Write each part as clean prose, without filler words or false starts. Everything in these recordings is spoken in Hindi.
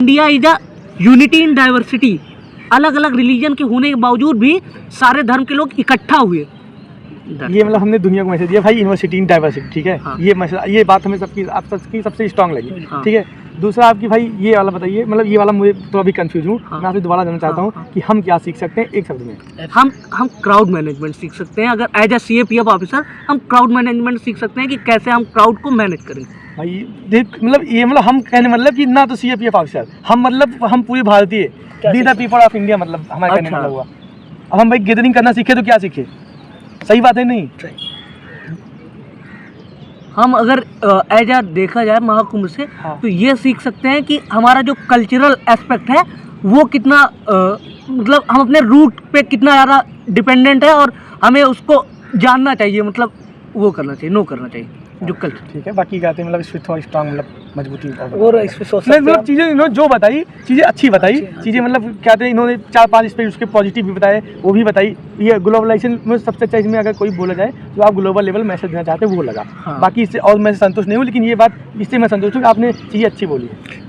India is a unity in diversity. अलग अलग रिलीजन के होने के बावजूद भी सारे धर्म के लोग इकट्ठा हुए। ये मतलब हमने दुनिया को मैसेज दिया भाई, यूनिवर्सिटी इन डाइवर्सिटी, ठीक है। हाँ। ये बात हमें सबकी सबसे स्ट्रांग लगी, हाँ। ठीक है। दूसरा आपकी भाई ये वाला बताइए, मतलब ये वाला मुझे तो अभी कंफ्यूज हूँ। हाँ। मैं आपसे दोबारा जानना चाहता हूँ कि हम क्या सीख सकते हैं एक शब्द में। हम क्राउड मैनेजमेंट सीख सकते हैं। अगर एज ए CAPF ऑफिसर हम क्राउड मैनेजमेंट सीख सकते हैं कि कैसे हम क्राउड को मैनेज करें। भाई देख, मतलब ये मतलब हम कहने मतलब कि ना तो CAPF ऑफिसर, हम मतलब हम पूरे भारतीय, be the people of India, मतलब हमारे कहने मतलब हुआ। अब हम भाई गैदरिंग करना सीखे तो क्या सीखे? सही बात है नहीं? हम अगर एज आ देखा जाए महाकुंभ से, हाँ। तो ये सीख सकते हैं कि हमारा जो कल्चरल एस्पेक्ट है वो कितना मतलब हम अपने रूट पे कितना ज़्यादा डिपेंडेंट है और हमें उसको जानना चाहिए, मतलब वो करना चाहिए, नो करना चाहिए जो कल्चर। ठीक है, बाकी कहते हैं मतलब इसमें थोड़ा स्ट्रांग, मतलब मजबूती और इसमें सोच नहीं, मतलब चीज़ें इन्होंने जो बताई चीज़ें अच्छी बताई, चीज़ें मतलब कहते हैं इन्होंने 4-5 इस पे उसके पॉजिटिव भी बताए, वो भी बताई। ये ग्लोबलाइजेशन में सबसे अच्छा इसमें अगर कोई बोला जाए तो आप ग्लोबल लेवल मैसेज देना चाहते हैं वो लगा। हाँ। बाकी इससे और मैं संतुष्ट नहीं हूँ, लेकिन ये बात इससे मैं संतुष्ट हूँ कि आपने चीज़ें अच्छी बोली।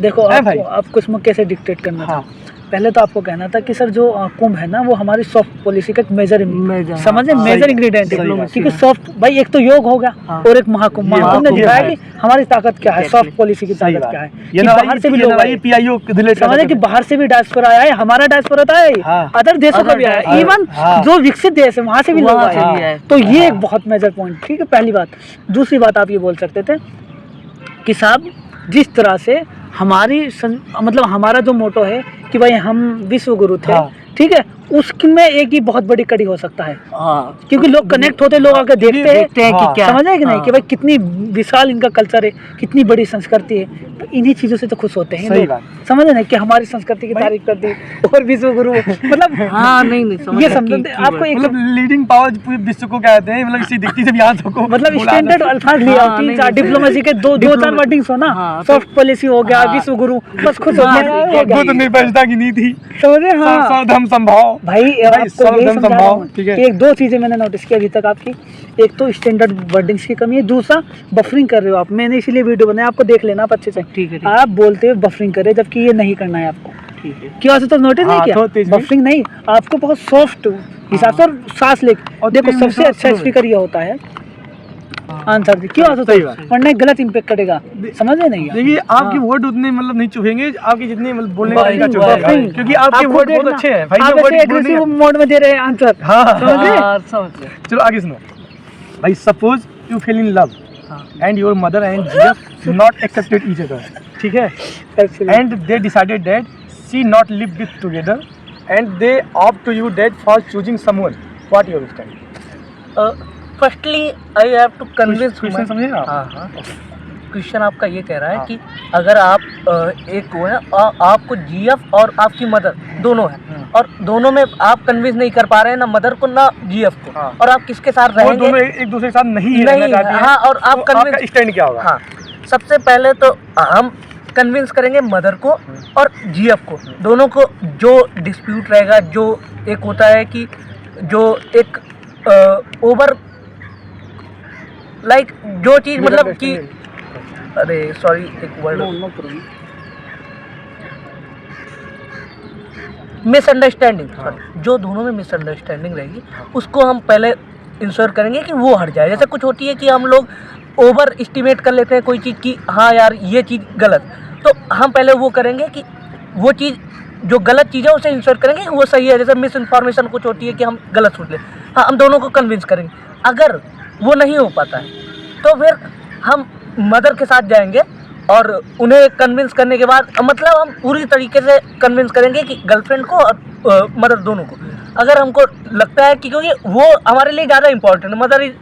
देखो है भाई? आपको इसमें कैसे डिक्टेट करना था। हाँ। पहले तो आपको कहना था कि सर जो कुंभ है ना वो हमारी सॉफ्ट पॉलिसी का एक मेजर Major, समझे, हाँ, मेजर सही इंग्रेडिएंट सही है। बात। क्योंकि सॉफ्ट भाई एक तो योग हो गया हाँ। और एक महाकुंभ। महाकुंभ ने महाकुंभ दिखाया है। कि हमारी ताकत क्या है, सॉफ्ट पॉलिसी की सही ताकत बात। क्या है। ये कि ना बाहर से भी लोग आए। PIO रिलेट कर समझे सकते कि हैं। बाहर से भी डायस्पोरा आया है, हमारा डायस्पोरा तो है, हाँ। अदर देशों का भी आया, हाँ। इवन हाँ। जो विकसित देश है वहाँ से भी लोग वहाँ से आए भी आए। हैं। तो ये हाँ। एक बहुत मेजर पॉइंट, ठीक है, पहली बात। दूसरी बात आप ये बोल सकते थे कि साहब जिस तरह से मतलब हमारा जो मोटो है कि भाई हम विश्व गुरु थे, हाँ। ठीक है, उसमें एक ही बहुत बड़ी कड़ी हो सकता है। हाँ, क्योंकि लोग कनेक्ट होते, लोग आकर देखते हैं कि हाँ। क्या समझ रहे हैं कि नहीं, हाँ। कि भाई कितनी विशाल इनका कल्चर है, कितनी बड़ी संस्कृति है। तो इन्हीं चीज़ों से तो खुश होते हैं सही लोग। बात। समझ रहे हैं कि हमारी संस्कृति की तारीफ कर दी और विश्व गुरु मतलब हाँ, नहीं समझ ये रहा समझते कि आपको एक मतलब लीडिंग पावर पूरे विश्व को कहते हैं, मतलब इसी दिखती से यहाँ को मतलब बुला स्टैंडर्ड सकते हैं। अल्फाज लिया, हाँ, 3-4 नहीं, डिप्लोमेसी के दो 4 वर्डिंग्स हो ना, हाँ, सॉफ्ट पॉलिसी हो गया, हाँ। विश्व गुरु, बस खुश हो हाँ, गया। बुद्ध निरपेक्षता की नीति, समझे? हाँ सर्वधर्म समभाव। भाई आपको सर्वधर्म यही समझा रहा संभाव, हूँ ठीक है। कि एक दो चीज़ें मैंने नोटिस की अभी तक आपकी। एक तो स्टैंडर्ड वर्डिंग्स की कमी है, दूसरा बफरिंग कर रहे हो आप। मैंने इसीलिए वीडियो बनाया, आपको देख लेना आप अच्छे से। ठीक है, आप बोलते हो बफरिंग करे, जबकि ये नहीं करना है आपको। ठीक है। क्यों ऐसे तो नोटिस नहीं हाँ, किया? थोड़ा तेज में। बफरिंग नहीं, आपको बहुत सॉफ्ट हिसाब से और सांस लेके। और देखो 3 मिनट सबसे थोड़ा अच्छा slow है। स्पीकर ये होता है आंसर दी। क्यों ऐसा सही तो बात। वरना गलत इम्पैक्ट करेगा, समझ रहे नहीं आप? देखिए आपके हाँ। वर्ड उतने मतलब नहीं चुभेंगे, आपके जितने मतलब बोलने का Buffering, तरीका चुभेगा, buffering। क्योंकि आपके आप वर्ड खुद बहुत देखना, अच्छे हैं भाई। आप ये ऐसे word एग्रेसिव बोलने मोड में दे रहे हैं आंसर। का- हाँ समझ गए? हाँ, समझ गए। चलो आगे सुनो भाई। Suppose you fail in love हाँ। And your mother and GF not accepted each other, ठीक है, and they decided that she not live with together and they opt to you date for choosing someone, what your stand? Firstly I have to convince. Question समझे आप? हाँ हाँ। क्वेश्चन आपका ये कह रहा है कि अगर आप एक वो है आपको GF और आपकी मदर दोनों है और दोनों में आप कन्विंस नहीं कर पा रहे हैं, ना मदर को ना GF को, हाँ। और आप किसके साथ वो रहेंगे? दोनों एक दूसरे के साथ नहीं रहना नहीं, चाहती हैं, हाँ, और आप तो आपका convince- स्टैंड क्या होगा? हाँ, सबसे पहले तो हम कन्विंस करेंगे मदर को और GF को, दोनों को। जो डिस्प्यूट रहेगा, जो एक होता है कि जो एक ओवर लाइक जो चीज़ मतलब कि अरे सॉरी एक वर्ड मिसअंडरस्टैंडिंग, सॉरी, जो दोनों में मिसअंडरस्टैंडिंग रहेगी उसको हम पहले इंश्योर करेंगे कि वो हट जाए। जैसे कुछ होती है कि हम लोग ओवर एस्टिमेट कर लेते हैं कोई चीज़ की, हाँ यार ये चीज़ गलत, तो हम पहले वो करेंगे कि वो चीज़ जो गलत चीज़ है उसे इंश्योर करेंगे कि वो सही है। जैसे मिस इन्फॉर्मेशन कुछ होती है कि हम गलत सोच लें, हाँ, हम दोनों को कन्विंस करेंगे। अगर वो नहीं हो पाता है तो फिर हम मदर के साथ जाएंगे और उन्हें कन्विंस करने के बाद मतलब हम पूरी तरीके से कन्विंस करेंगे कि गर्लफ्रेंड को और मदर दोनों को। अगर हमको लगता है कि क्योंकि वो हमारे लिए ज़्यादा इंपॉर्टेंट है, mother is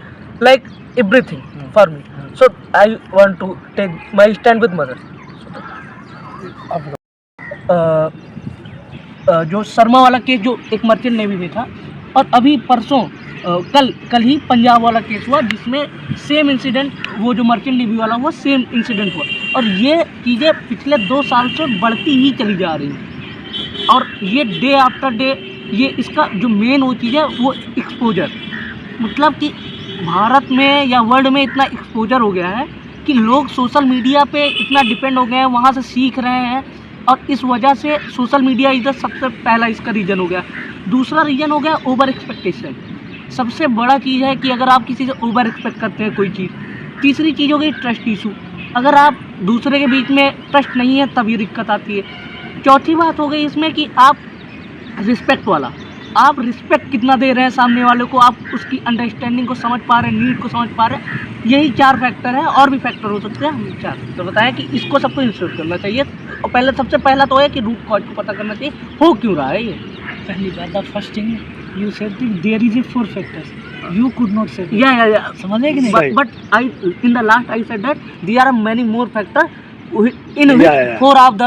like everything for me, so I want to take my stand with mother. जो शर्मा वाला केस जो एक मर्चेंट नेवी में था, और अभी परसों कल ही पंजाब वाला केस हुआ जिसमें सेम इंसिडेंट, वो जो मर्चेंट नेवी वाला हुआ सेम इंसिडेंट हुआ, और ये चीज़ें पिछले 2 साल से बढ़ती ही चली जा रही हैं। और ये डे आफ्टर डे ये इसका जो मेन वो चीज़ है वो एक्सपोजर, मतलब कि भारत में या वर्ल्ड में इतना एक्सपोजर हो गया है कि लोग सोशल मीडिया पे इतना डिपेंड हो गए हैं, वहाँ से सीख रहे हैं और इस वजह से सोशल मीडिया इधर सबसे पहला इसका रीज़न हो गया। दूसरा रीज़न हो गया ओवर एक्सपेक्टेशन। सबसे बड़ा चीज़ है कि अगर आप किसी से ओवर एक्सपेक्ट करते हैं कोई चीज़। तीसरी चीज़ हो गई ट्रस्ट इशू। अगर आप दूसरे के बीच में ट्रस्ट नहीं है तब ये दिक्कत आती है। चौथी बात हो गई इसमें कि आप रिस्पेक्ट वाला, आप रिस्पेक्ट कितना दे रहे हैं सामने वाले को, आप उसकी अंडरस्टैंडिंग को समझ पा रहे हैं, नीड को समझ पा रहे हैं। यही 4 फैक्टर है, और भी फैक्टर हो सकते हैं, हम 4 तो बताया कि इसको सबको इंश्योर करना चाहिए। और पहले सबसे पहला तो है कि रूट कॉज को पता करना चाहिए, हो क्यों रहा है ये। पहली बात, the first thing you said there is a 4 factors, you could not say या समझ कि नहीं? Right. But I in the last I said that there are many more factor in Yeah, yeah. 4 of the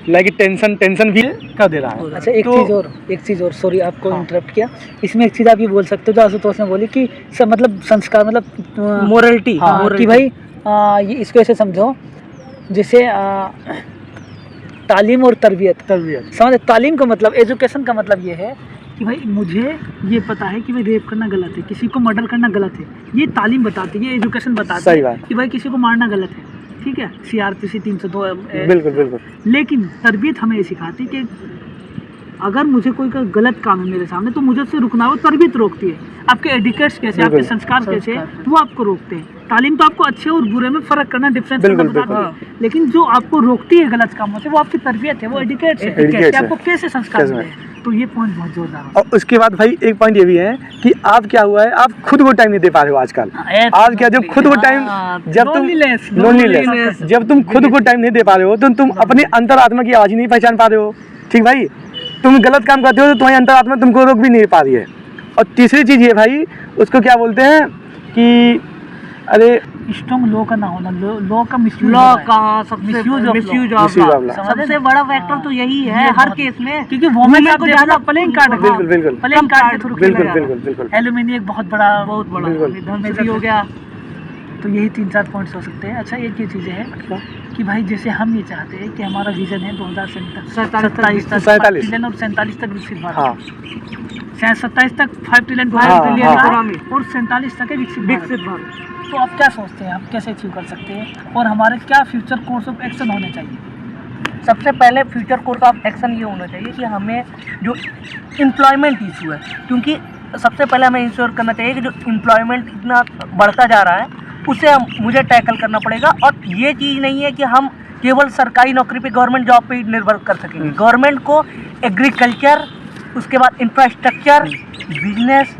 like tension भी कर दे रहा है। अच्छा, एक चीज़ और सॉरी आपको हाँ। इंटरप्ट किया। इसमें एक चीज़ आप ये बोल सकते हो जो आशुतोष ने बोली कि मतलब संस्कार, मतलब मोरलिटी। हाँ, कि भाई ये इसको ऐसे समझो जैसे तालीम और तरबियत। समझ, तालीम का मतलब, एजुकेशन का मतलब ये है कि भाई मुझे ये पता है कि भाई रेप करना गलत है, किसी को मर्डर करना गलत है, ये तालीम बताती है, ये एजुकेशन बताती सही है बात। कि भाई किसी को मारना गलत है, ठीक है, CRPC 302 बिल्कुल। लेकिन तरबियत हमें ये सिखाती है कि अगर मुझे कोई का गलत काम है मेरे सामने तो मुझे उससे रुकना हो। तरबियत रोकती है। आपके एडिकेट्स कैसे, आपके बिल्कुल। संस्कार कैसे, वो आपको रोकते हैं। तालीम तो आपको अच्छे और बुरे में फ़र्क करना, डिफरेंस करना बिल्कुल, बताती है, लेकिन जो आपको रोकती है गलत कामों से वो आपकी तरबियत है, वो एडिकेट्स है Educates कि आपको कैसे संस्कार कैसे मिले हैं। तो ये पॉइंट बहुत जोरदार है। और उसके बाद भाई एक पॉइंट ये भी है कि आप क्या हुआ है, आप खुद को टाइम नहीं दे पा रहे हो आजकल। आज क्या, जब खुद को टाइम, जब तुम लोनलीनेस, जब तुम खुद को टाइम नहीं दे पा रहे हो तो तुम अपनी अंतरात्मा की आवाज़ ही नहीं पहचान पा रहे हो। ठीक भाई, तुम गलत काम करते हो तो तुम्हारी अंतरात्मा तुमको रोक भी नहीं पा रही है। और तीसरी चीज़ ये भाई, उसको क्या बोलते हैं कि अरे स्ट्रॉन्ग लॉ का ना होना, लॉ का मिसयूज, लॉ का सबसे Misuse of misuse law. Of Misuse of law law. सबसे बड़ा फैक्टर तो यही है ये हर बहुत- केस में, क्योंकि वोमेन Women को ज़्यादा प्लेइंग कार्ड, बिल्कुल। प्लेइंग कार्ड के थ्रू बिल्कुल। एलुमिनी एक बहुत बड़ा बिल्कुल। धमकी हो गया। तो यही 3-4 पॉइंट्स हो सकते हैं। अच्छा, एक ये चीज़ें हैं कि भाई जैसे हम ये चाहते हैं कि हमारा विजन है 2027 तक 47 ट्रिलियन और 47 तक विकसित भारत, हाँ 27 तक 5 ट्रिलियन हाँ, ट्रिलियन हाँ। और 47 तक है विकसित विकसित भारत। भारत। तो आप क्या सोचते हैं, आप कैसे अचीव कर सकते हैं और हमारे क्या फ्यूचर कोर्स ऑफ एक्शन होने चाहिए? सबसे पहले फ्यूचर कोर्स ऑफ एक्शन ये होना चाहिए कि हमें जो एम्प्लॉयमेंट इशू है, क्योंकि सबसे पहले हमें इंश्योर करना चाहिए कि जो एम्प्लॉयमेंट इतना बढ़ता जा रहा है उसे मुझे टैकल करना पड़ेगा। और ये चीज़ नहीं है कि हम केवल सरकारी नौकरी पे, गवर्नमेंट जॉब पे ही निर्भर कर सकेंगे। गवर्नमेंट को एग्रीकल्चर, उसके बाद इंफ्रास्ट्रक्चर, बिजनेस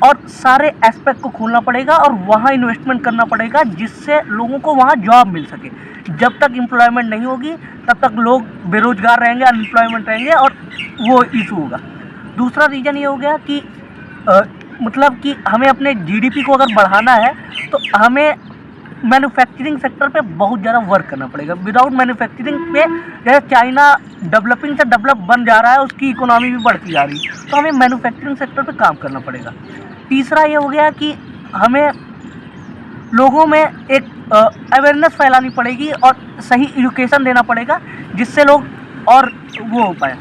और सारे एस्पेक्ट को खोलना पड़ेगा और वहाँ इन्वेस्टमेंट करना पड़ेगा जिससे लोगों को वहाँ जॉब मिल सके। जब तक एम्प्लॉयमेंट नहीं होगी तब तक लोग बेरोजगार रहेंगे, अनएम्प्लॉयमेंट रहेंगे और वो इशू होगा। दूसरा रीज़न ये हो गया कि मतलब कि हमें अपने GDP को अगर बढ़ाना है तो हमें मैन्युफैक्चरिंग सेक्टर पे बहुत ज़्यादा वर्क करना पड़ेगा। विदाउट मैन्युफैक्चरिंग पे, जैसे चाइना डेवलपिंग से डेवलप बन जा रहा है, उसकी इकोनॉमी भी बढ़ती जा रही है, तो हमें मैन्युफैक्चरिंग सेक्टर पे काम करना पड़ेगा। तीसरा ये हो गया कि हमें लोगों में एक अवेयरनेस फैलानी पड़ेगी और सही एजुकेशन देना पड़ेगा जिससे लोग और वो हो पाए।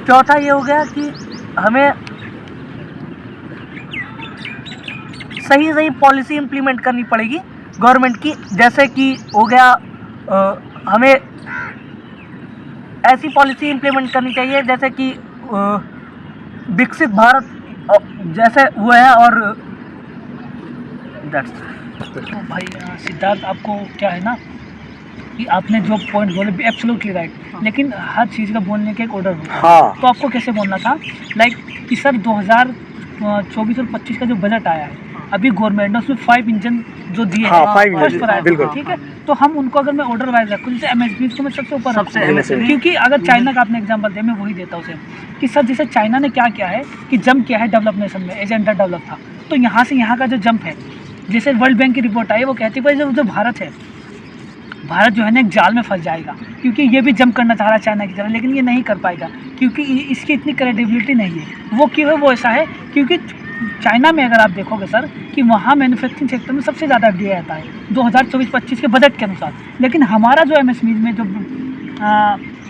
चौथा ये हो गया कि हमें सही पॉलिसी इम्प्लीमेंट करनी पड़ेगी गवर्नमेंट की, जैसे कि हो गया हमें ऐसी पॉलिसी इम्प्लीमेंट करनी चाहिए जैसे कि विकसित भारत जैसे वो है। और तो भाई सिद्धार्थ, आपको क्या है ना कि आपने जो पॉइंट बोले एब्सोल्युटली राइट, लेकिन हर चीज़ का बोलने का एक ऑर्डर होता है। हाँ तो आपको कैसे बोलना था, लाइक कि सर 2024 और 25 का जो बजट आया है अभी गवर्नमेंट ने उसमें 5 इंजन जो दिए हाँ, हैं 5 इंजन, फर्स्ट प्रायोरिटी, बिल्कुल। ठीक है। तो हम उनको अगर मैं ऑर्डर वाइज रखूँ, जैसे MSPs को मैं सबसे ऊपर सबसे रखूँ, MSP क्योंकि अगर चाइना का आपने एग्जांपल दिया, मैं वही देता हूँ उसे कि सर जैसे चाइना ने क्या किया है कि जंप किया है डेवलप नेशन में, एज अंडर डेवलप था, तो यहाँ से यहाँ का जो जंप है, जैसे वर्ल्ड बैंक की रिपोर्ट आई है वो कहती है भाई जो भारत है, भारत जो है ना एक जाल में फंस जाएगा, क्योंकि ये भी जंप करना चाह रहा है चाइना की तरह, लेकिन ये नहीं कर पाएगा क्योंकि इसकी इतनी क्रेडिबिलिटी नहीं है। वो क्यों है, वो ऐसा है क्योंकि चाइना में अगर आप देखोगे सर कि वहाँ मैन्युफैक्चरिंग सेक्टर में सबसे ज़्यादा FDI आता है 2024-25 के बजट के अनुसार, लेकिन हमारा जो MSME में जो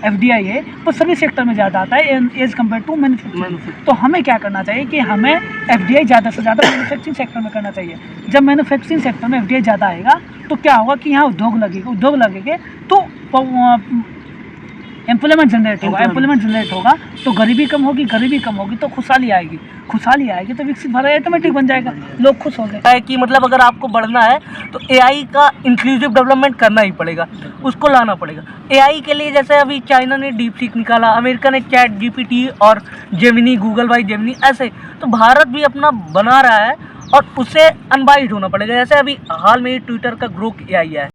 FDI है वो सर्विस सेक्टर में ज़्यादा आता है एज़ कम्पेयर टू मैन्युफैक्चरिंग। तो हमें क्या करना चाहिए कि हमें FDI ज़्यादा से ज़्यादा मैन्युफैक्चरिंग सेक्टर में करना चाहिए। जब मैन्युफैक्चरिंग सेक्टर में FDI ज़्यादा आएगा तो क्या होगा कि यहाँ उद्योग लगेंगे तो एम्प्लॉयमेंट जनरेट होगा, एम्प्लॉयमेंट जनरेट होगा तो गरीबी कम होगी, गरीबी कम होगी तो खुशहाली आएगी, खुशहाली आएगी तो विकसित भारत ऑटोमेटिक बन जाएगा, लोग खुश होंगे। है कि मतलब अगर आपको बढ़ना है तो एआई का इंक्लूसिव डेवलपमेंट करना ही पड़ेगा, उसको लाना पड़ेगा। एआई के लिए जैसे अभी चाइना ने डीप सीक निकाला, अमेरिका ने चैट जीपीटी और जेमिनी, गूगल बाई जेमिनी, ऐसे तो भारत भी अपना बना रहा है और उसे अनबाइज्ड होना पड़ेगा। जैसे अभी हाल में ही ट्विटर का ग्रोक एआई है,